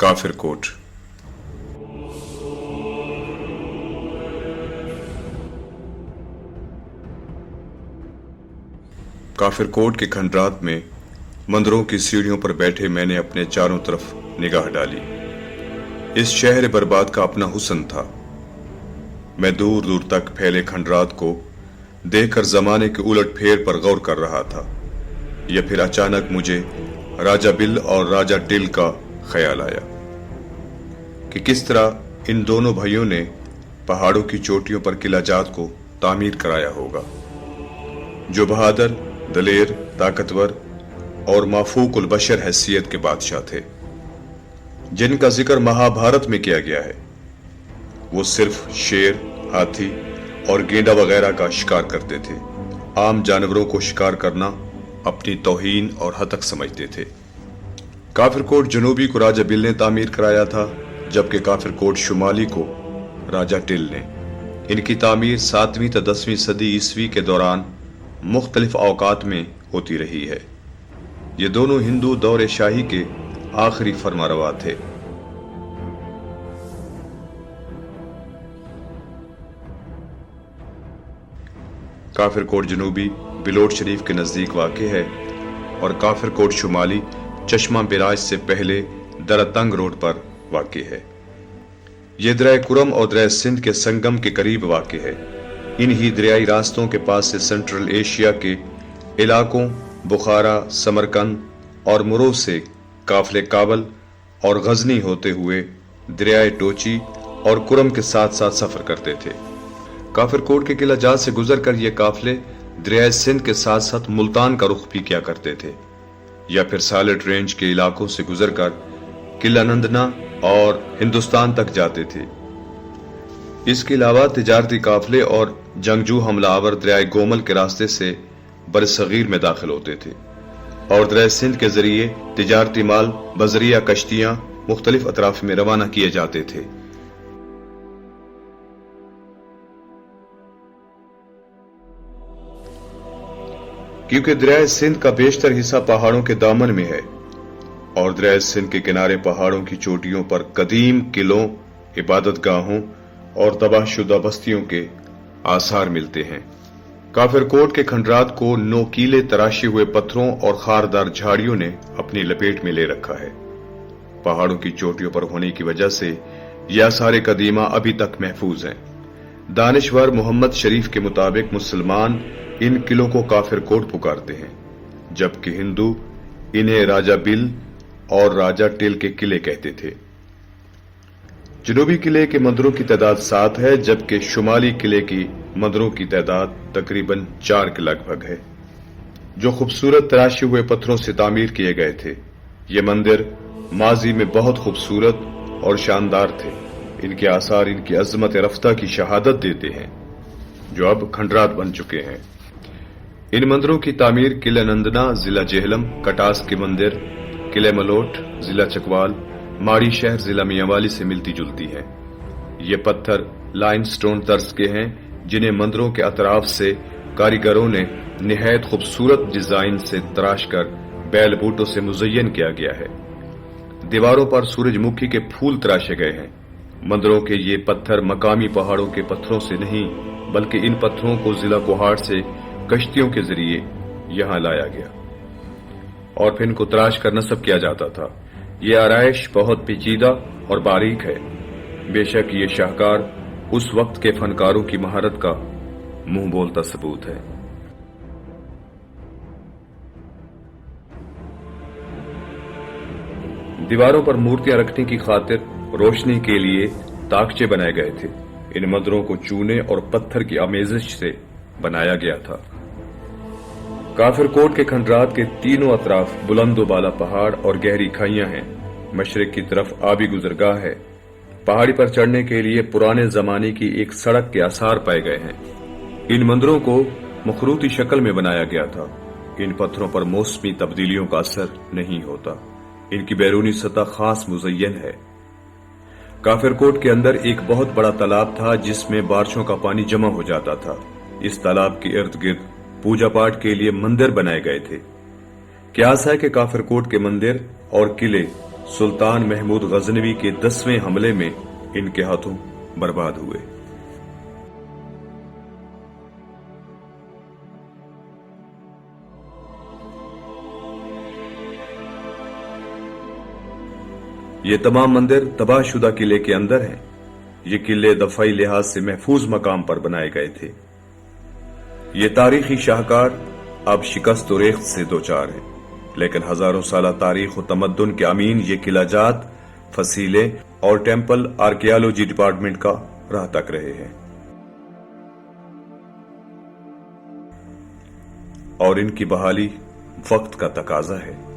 काफिर कोट। काफिर कोट के खंडरात में मंदिरों की सीढ़ियों पर बैठे मैंने अपने चारों तरफ निगाह डाली। इस शहर बर्बाद का अपना हुस्न था। मैं दूर दूर तक फैले खंडरात को देखकर जमाने के उलट फेर पर गौर कर रहा था। या फिर अचानक मुझे राजा बिल और राजा टिल का ख्याल आया कि किस तरह इन दोनों भाइयों ने पहाड़ों की चोटियों पर किला जात को तामीर कराया होगा, जो बहादुर, दलेर, ताकतवर और माफूकुल बशर हैसियत के बादशाह थे, जिनका जिक्र महाभारत में किया गया है। वो सिर्फ शेर, हाथी और गेंडा वगैरह का शिकार करते थे। आम जानवरों को शिकार करना अपनी तौहीन और हतक समझते थे। काफिर कोट जनूबी को राजा बिल ने तामीर कराया था, जबकि काफिर कोट शुमाली को राजा टिल ने। इनकी तामीर 7वीं तो 10वीं सदी ईस्वी के दौरान मुख्तलिफ औकात में होती रही है। ये दोनों हिंदू दौरे शाही के आखिरी फरमारवा थे। काफिर कोट जनूबी बिलोट शरीफ के नजदीक वाक़े है और काफिर कोट शुमाली चश्मा बिराज से पहले दरतंग रोड पर वाक़े है। ये दरिया कुरम और दरिया सिंध के संगम के करीब वाक़े है। इन्हीं दरियाई रास्तों के पास से सेंट्रल एशिया के इलाकों बुखारा, समरकंद और मुरो से काफिले काबल और गजनी होते हुए दरियाए टोची और कुरम के साथ साथ सफर करते थे। काफिर कोट के किला जात से गुजरकर ये काफिले दरियाए सिंध के साथ साथ मुल्तान का रुख भी किया करते थे, या फिर सालेट रेंज के इलाकों से गुजरकर किला नंदना और हिंदुस्तान तक जाते थे। इसके अलावा तिजारती काफिले और जंगजू हमलावर दरियाए गोमल के रास्ते से बरसगीर में दाखिल होते थे और दरियाए सिंध के जरिए तिजारती माल बजरिया कश्तियां मुख्तलिफ अतराफ में रवाना किए जाते थे। क्योंकि दरियाए सिंध का बेशतर हिस्सा पहाड़ों के दामन में है और दरियाए सिंध के किनारे पहाड़ों की चोटियों पर कदीम किलों, इबादत गाहों और तबाहशुदा बस्तियों के आसार मिलते हैं। काफिर कोट के खंडरात को नोकीले तराशे हुए पत्थरों और खारदार झाड़ियों ने अपनी लपेट में ले रखा है। पहाड़ों की चोटियों पर होने की वजह से यह आसार कदीमा अभी तक महफूज हैं। दानिशवर मोहम्मद शरीफ के मुताबिक मुसलमान इन किलों को काफिर कोट पुकारते हैं, जबकि हिंदू इन्हें राजा बिल और राजा टिल के किले कहते थे। जनूबी किले के मंदिरों की तादाद 7 है, जबकि शुमाली किले की मंदिरों की तादाद तकरीबन 4 के लगभग है, जो खूबसूरत तराशे हुए पत्थरों से तामीर किए गए थे। ये मंदिर माजी में बहुत खूबसूरत और शानदार थे। इनके आसार इनकी अजमत रफ्ता की शहादत देते हैं, जो अब खंडरात बन चुके हैं। इन मंदिरों की तामीर किले नंदना जिला जेहलम, कटास के मंदिर किले मलोट जिला चकवाल, माड़ी शहर जिला मियांवाली से मिलती जुलती है। ये पत्थर लाइमस्टोन तर्ज के हैं, जिन्हें मंदिरों के अतराफ से कारीगरों ने निहायत खूबसूरत डिजाइन से तराश कर बैल बूटों से मुजय्यन किया गया है। दीवारों पर सूरजमुखी के फूल तराशे गए हैं। मंदिरों के ये पत्थर मकामी पहाड़ों के पत्थरों से नहीं, बल्कि इन पत्थरों को जिला कोहाड़ से कश्तियों के जरिए यहां लाया गया और फिर इनको तराश कर नस्ब किया जाता था। ये आराइश बहुत पेचीदा और बारीक है। बेशक ये शाहकार उस वक्त के फनकारों की महारत का मुंह बोलता सबूत है। दीवारों पर मूर्तियां रखने की खातिर रोशनी के लिए ताकचे बनाए गए थे। इन मंदिरों को चूने और पत्थर की आमेजिश से बनाया गया था। काफिर कोट के खंडरात के तीनों अतराफ बुलंदो बाला पहाड़ और गहरी खाइयां हैं। मशरिक की तरफ आबी गुजरगाह है। पहाड़ी पर चढ़ने के लिए पुराने जमाने की एक सड़क के आसार पाए गए हैं। इन मंदिरों को मखरूती शक्ल में बनाया गया था। इन पत्थरों पर मौसमी तब्दीलियों का असर नहीं होता। इनकी बैरूनी सतह खास मुजय्यन है। काफिर कोट के अंदर एक बहुत बड़ा तालाब था, जिसमें बारिशों का पानी जमा हो जाता था। इस तालाब के इर्द गिर्द पूजा पाठ के लिए मंदिर बनाए गए थे। क्यास है कि काफिर कोट के मंदिर और किले सुल्तान महमूद गजनवी के 10वें हमले में इनके हाथों बर्बाद हुए। ये तमाम मंदिर तबाहशुदा किले के अंदर हैं। ये किले दफाई लिहाज से महफूज मकाम पर बनाए गए थे। ये तारीखी शाहकार अब शिकस्त और रेख्त से दोचार है, लेकिन हजारों साल तारीख और तमद्दुन के अमीन ये किलाजात, फसीले और टेम्पल आर्कियोलॉजी डिपार्टमेंट का राह तक रहे हैं और इनकी बहाली वक्त का तकाजा है।